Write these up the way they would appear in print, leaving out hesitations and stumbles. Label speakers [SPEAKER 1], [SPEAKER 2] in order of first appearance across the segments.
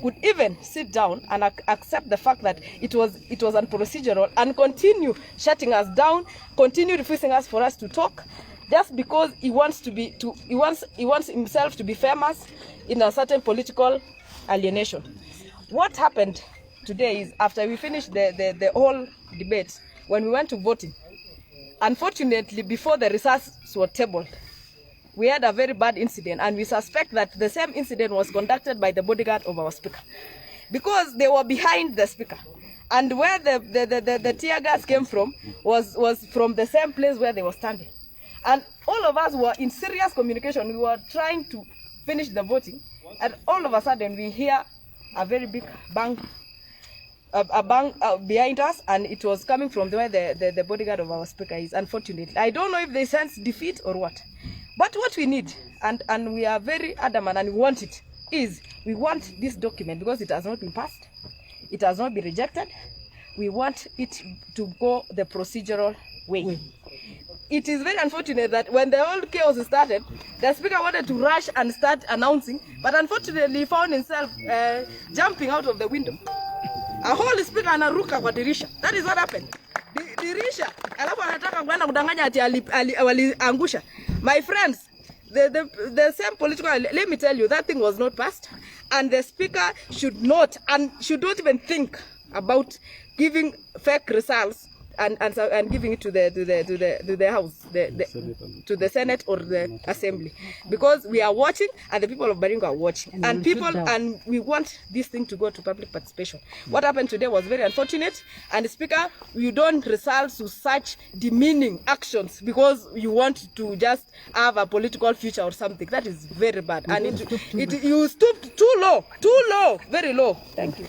[SPEAKER 1] could even sit down and accept the fact that it was unprocedural and continue shutting us down, continue refusing us for us to talk, just because he wants himself to be famous in a certain political alienation. What happened today is, after we finished the whole debate, when we went to voting, unfortunately, before the results were tabled, we had a very bad incident, and we suspect that the same incident was conducted by the bodyguard of our speaker, because they were behind the speaker. And where the tear gas came from was from the same place where they were standing. And all of us were in serious communication. We were trying to finish the voting, and all of a sudden we hear a very big bang, behind us, and it was coming from where the bodyguard of our speaker is. Unfortunately, I don't know if they sense defeat or what. But what we need, and we are very adamant and we want it, is we want this document, because it has not been passed, it has not been rejected. We want it to go the procedural way. It is very unfortunate that when the whole chaos started, the speaker wanted to rush and start announcing, but unfortunately he found himself jumping out of the window. A whole speaker anaruka kwa dirisha. That is what happened. Dirisha, alafu anataka kwenda kudanganya ati waliangusha. My friends, the same political, let me tell you, that thing was not passed, and the speaker should not even think about giving fake results and giving it to the House, to the Senate or the Assembly, because we are watching, and the people of Baringo are watching, and we want this thing to go to public participation. What happened today was very unfortunate, and Speaker, you don't resort to such demeaning actions because you want to just have a political future or something. That is very bad, and you stooped too low, very low. Thank you.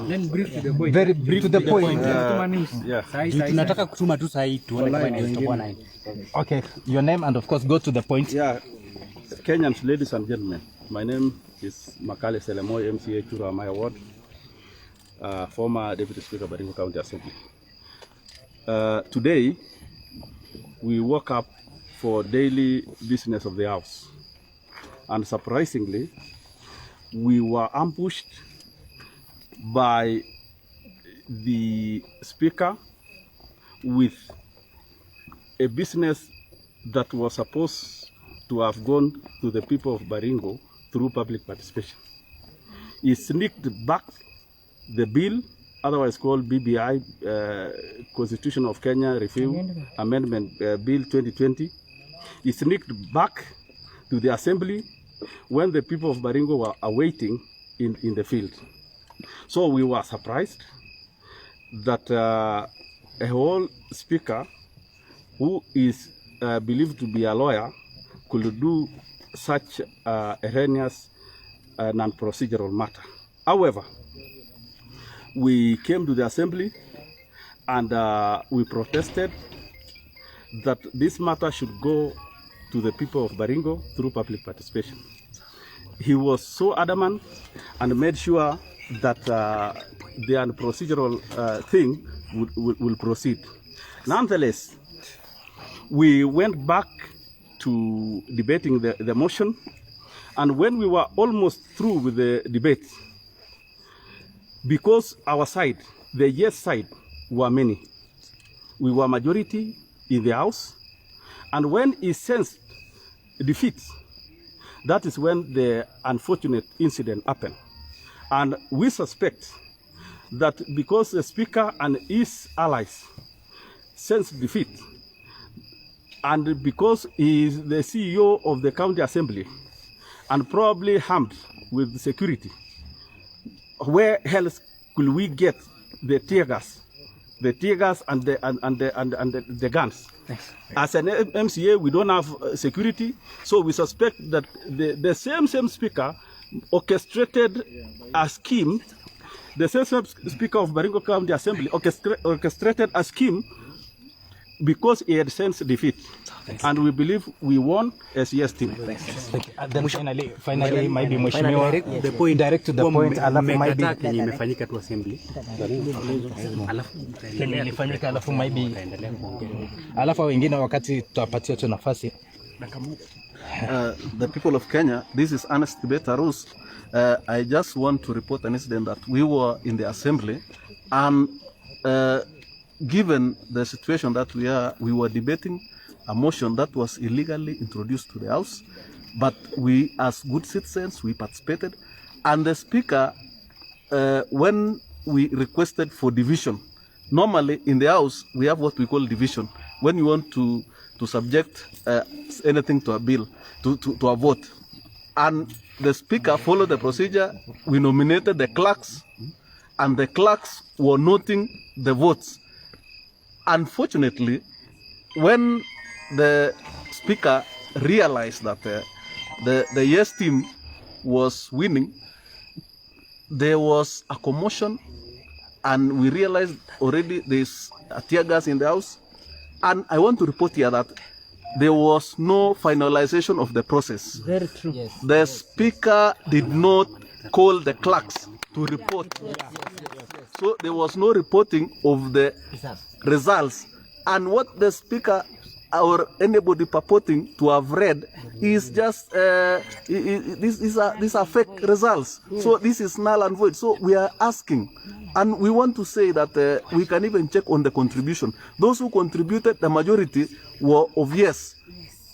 [SPEAKER 2] Then brief to the point.
[SPEAKER 3] Very brief to the point. Okay, your name and of course go to the point.
[SPEAKER 4] Yeah, Kenyans, ladies and gentlemen, my name is Makale Selemoy, MCA Chura Amaya Ward, former Deputy Speaker Baringo County Assembly. Today, we woke up for daily business of the House, and surprisingly, we were ambushed by the Speaker with a business that was supposed to have gone to the people of Baringo through public participation. He sneaked back the bill, otherwise called BBI, Constitution of Kenya Review Amendment Bill 2020. He sneaked back to the Assembly when the people of Baringo were awaiting in the field. So we were surprised that a whole speaker who is believed to be a lawyer could do such erroneous non-procedural matter. However, we came to the Assembly and we protested that this matter should go to the people of Baringo through public participation. He was so adamant and made sure that the procedural thing will proceed. Nonetheless, we went back to debating the motion, and when we were almost through with the debate, because our side, the yes side, were many, we were majority in the House, and when he sensed defeat, that is when the unfortunate incident happened. And we suspect that because the Speaker and his allies sensed defeat, and because he is the CEO of the County Assembly, and probably armed with security, where else could we get the tear gas and the guns? Thanks. As an MCA, we don't have security, so we suspect that the same Speaker orchestrated a scheme. The same Speaker of Baringo County Assembly orchestrated a scheme because he had sensed defeat. Thanks. And we believe we won as yes team.
[SPEAKER 3] Then finally maybe Mheshimiwa, the point direct to the point, alafu maybe
[SPEAKER 2] imefanyika tu assembly.
[SPEAKER 3] Alafu maybe alafu wengine wakati tutapatia tu nafasi.
[SPEAKER 5] the people of Kenya. This is honest debate rules. I just want to report an incident that we were in the assembly, and given the situation that we were debating a motion that was illegally introduced to the House, but we, as good citizens, we participated, and the Speaker, when we requested for division, normally in the House we have what we call division. When you want to subject anything to a bill, to a vote, and the Speaker followed the procedure. We nominated the clerks, and the clerks were noting the votes. Unfortunately, when the Speaker realized that the yes team was winning, there was a commotion, and we realized already there's a tear gas in the House. And I want to report here that there was no finalization of the process.
[SPEAKER 3] Very true. Yes.
[SPEAKER 5] The Speaker did not call the clerks to report. So there was no reporting of the results. And what the Speaker or anybody purporting to have read is just these are fake results. So this is null and void. So we are asking, and we want to say that we can even check on the contribution. Those who contributed, the majority were of yes.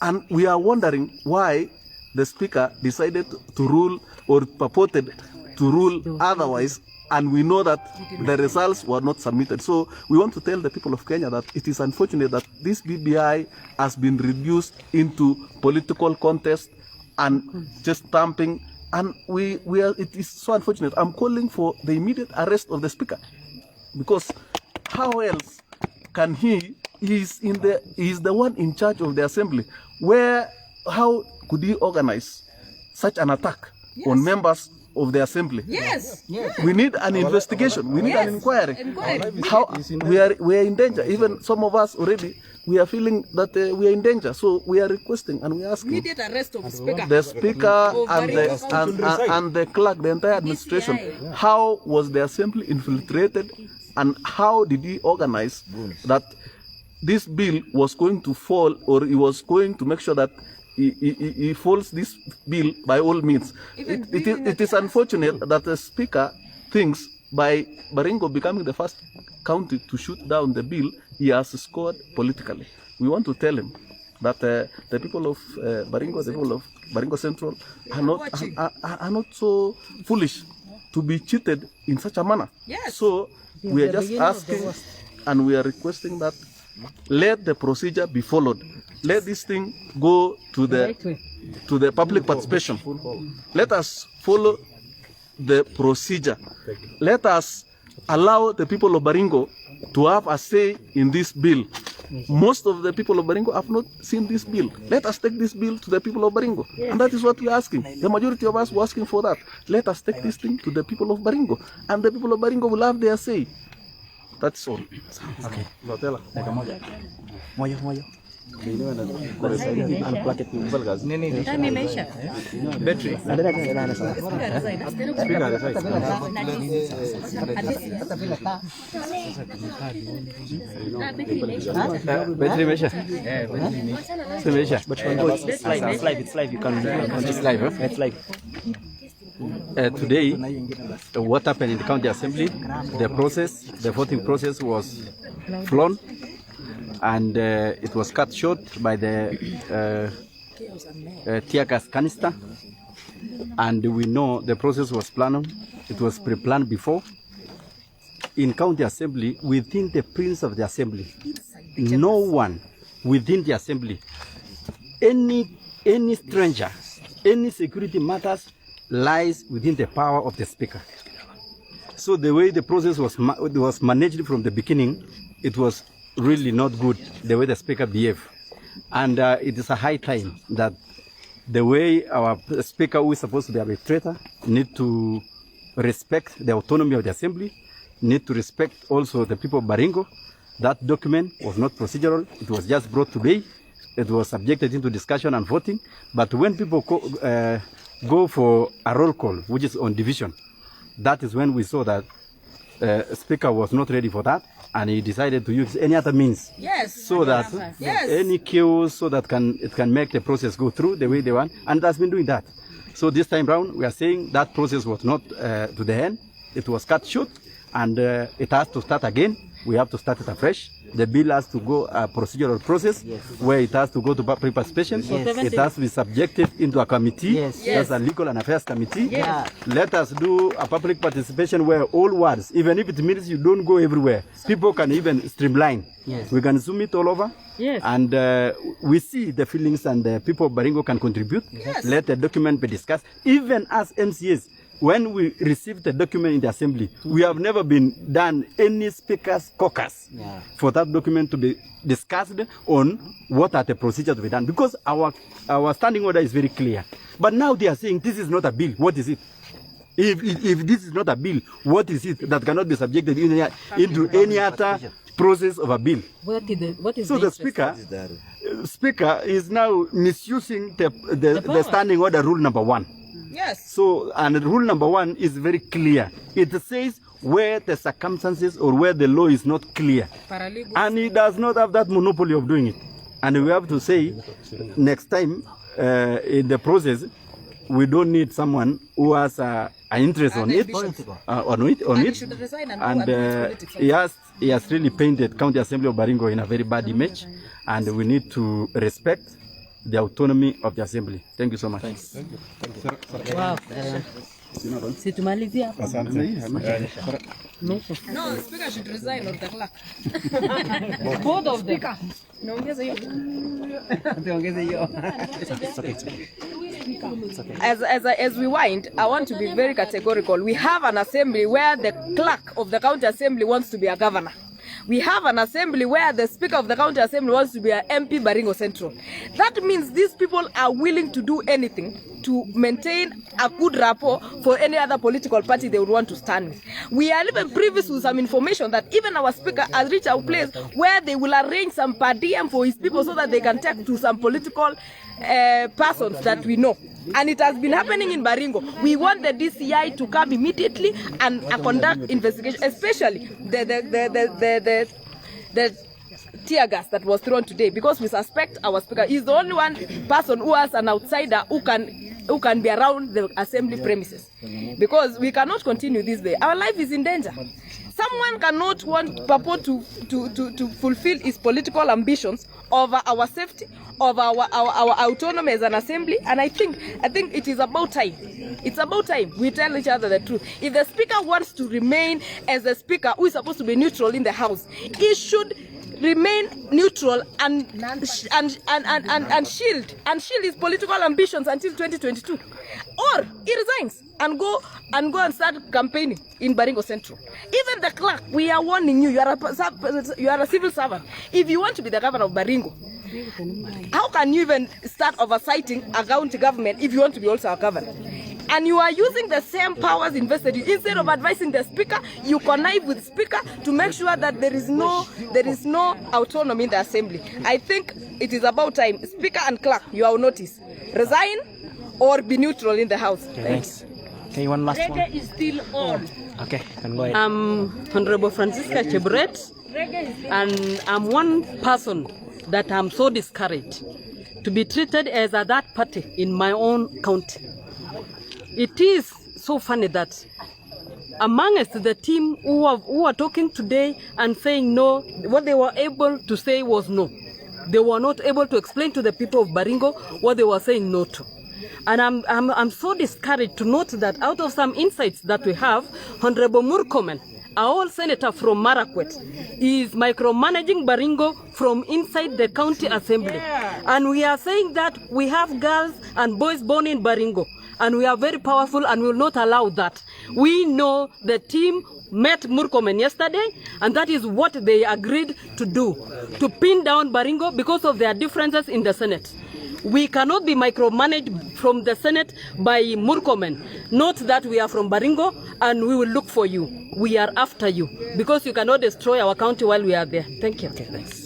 [SPEAKER 5] And we are wondering why the Speaker decided to rule or purported to rule otherwise, and we know that the results were not submitted. So we want to tell the people of Kenya that it is unfortunate that this BBI has been reduced into political contest and just stamping, and it is so unfortunate. I'm calling for the immediate arrest of the Speaker, because how else can he is the one in charge of the assembly. How could he organize such an attack on members of the assembly?
[SPEAKER 1] Yes.
[SPEAKER 5] We need an investigation. We need an inquiry. How we are in danger. Even some of us already, we are feeling that we are in danger. So we are requesting and we are asking
[SPEAKER 1] Immediate arrest of the Speaker.
[SPEAKER 5] the Speaker and the clerk, the entire administration. How was the assembly infiltrated, and how did he organize that this bill was going to fall, or he was going to make sure that he folds this bill by all means? It is unfortunate that the Speaker thinks by Baringo becoming the first county to shoot down the bill, he has scored politically. We want to tell him that the people of Baringo, the people of Baringo Central are not so foolish to be cheated in such a manner.
[SPEAKER 1] Yes.
[SPEAKER 5] So we are just asking and we are requesting that let the procedure be followed. Let this thing go to the public participation. Let us follow the procedure. Let us allow the people of Baringo to have a say in this bill. Most of the people of Baringo have not seen this bill. Let us take this bill to the people of Baringo. And that is what we are asking. The majority of us were asking for that. Let us take this thing to the people of Baringo. And the people of Baringo will have their say. That's all.
[SPEAKER 3] Okay. Moyo.
[SPEAKER 2] Battery. Battery measure.
[SPEAKER 3] It's live. You can just live. It's live.
[SPEAKER 2] Today, what happened in the county assembly, the voting process was flown, and it was cut short by the tear gas canister. And we know the process was planned, it was pre-planned before. In county assembly, within the presence of the assembly, no one within the assembly, any stranger, any security matters lies within the power of the Speaker. So the way the process was managed from the beginning, it was really not good, the way the Speaker behaved. And it is a high time that the way our Speaker, who is supposed to be a arbitrator, need to respect the autonomy of the Assembly, need to respect also the people of Baringo. That document was not procedural, it was just brought today. It was subjected into discussion and voting. But when people go for a roll call, which is on division, that is when we saw that Speaker was not ready for that, and he decided to use any other means.
[SPEAKER 1] Yes.
[SPEAKER 2] So that any chaos, so that it can make the process go through the way they want, and it has been doing that. So this time round, we are saying that process was not to the end. It was cut short, and it has to start again. We have to start it afresh. The bill has to go a procedural process where it has to go to public participation. It has to be subjected into a committee. That's a legal and affairs committee. Let us do a public participation where all wards, even if it means you don't go everywhere, people can even streamline. We can zoom it all over. And we see the feelings, and the people of Baringo can contribute. Let the document be discussed. Even as MCAs, when we received the document in the assembly, we have never been done any speaker's caucus for that document to be discussed on what are the procedures to be done, because our standing order is very clear. But now they are saying this is not a bill. What is it? If this is not a bill, what is it that cannot be subjected into any other process of a bill?
[SPEAKER 6] What is
[SPEAKER 2] so the speaker is now misusing the standing order rule number 1. So, and rule number 1 is very clear. It says where the circumstances or where the law is not clear. And he does not have that monopoly of doing it. And we have to say, next time in the process, we don't need someone who has an interest on it. He has really painted County Assembly of Baringo in a very bad image. And we need to respect the autonomy of the assembly. Thank you so much. Thank you.
[SPEAKER 6] Wow. Situmalizia hapa.
[SPEAKER 1] No, the speaker should resign or the clerk.
[SPEAKER 6] Both of them.
[SPEAKER 1] As we wind, I want to be very categorical. We have an assembly where the clerk of the county assembly wants to be a governor. We have an assembly where the speaker of the county assembly wants to be an MP Baringo Central. That means these people are willing to do anything to maintain a good rapport for any other political party they would want to stand with. We are even privy to some information that even our speaker has reached a place where they will arrange some per diem for his people so that they can take to some political persons that we know. And it has been happening in Baringo. We want the DCI to come immediately and conduct investigation, especially the tear gas that was thrown today, because we suspect our speaker is the only one person who has an outsider who can be around the assembly premises, because we cannot continue this way. Our life is in danger. Someone cannot want Papo to fulfill his political ambitions over our safety, over our autonomy as an assembly. And I think it is about time. It's about time we tell each other the truth. If the speaker wants to remain as a speaker who is supposed to be neutral in the house, he should remain neutral and shield his political ambitions until 2022, or he resigns and go and start campaigning in Baringo Central. Even the clerk, we are warning you. You are a civil servant. If you want to be the governor of Baringo, how can you even start oversighting a county government if you want to be also a governor? And you are using the same powers invested in. Instead of advising the speaker, you connive with speaker to make sure that there is no autonomy in the assembly. I think it is about time. Speaker and clerk, you are on notice. Resign or be neutral in the house.
[SPEAKER 3] Thanks. Okay, one last one.
[SPEAKER 6] Reggae is still on.
[SPEAKER 3] Okay, can go ahead.
[SPEAKER 6] I'm Honorable Francisca Chebret, and I'm one person that I'm so discouraged to be treated as a that party in my own county. It is so funny that amongst the team who are talking today and saying no, what they were able to say was no. They were not able to explain to the people of Baringo what they were saying no to. And I'm so discouraged to note that out of some insights that we have, Honorable Murkomen, our old senator from Marakwet, is micromanaging Baringo from inside the county assembly. And we are saying that we have girls and boys born in Baringo, and we are very powerful and will not allow that. We know the team met Murkomen yesterday, and that is what they agreed to do, to pin down Baringo because of their differences in the Senate. We cannot be micromanaged from the Senate by Murkomen. Not that we are from Baringo and we will look for you. We are after you because you cannot destroy our county while we are there. Thank you. Okay, thanks.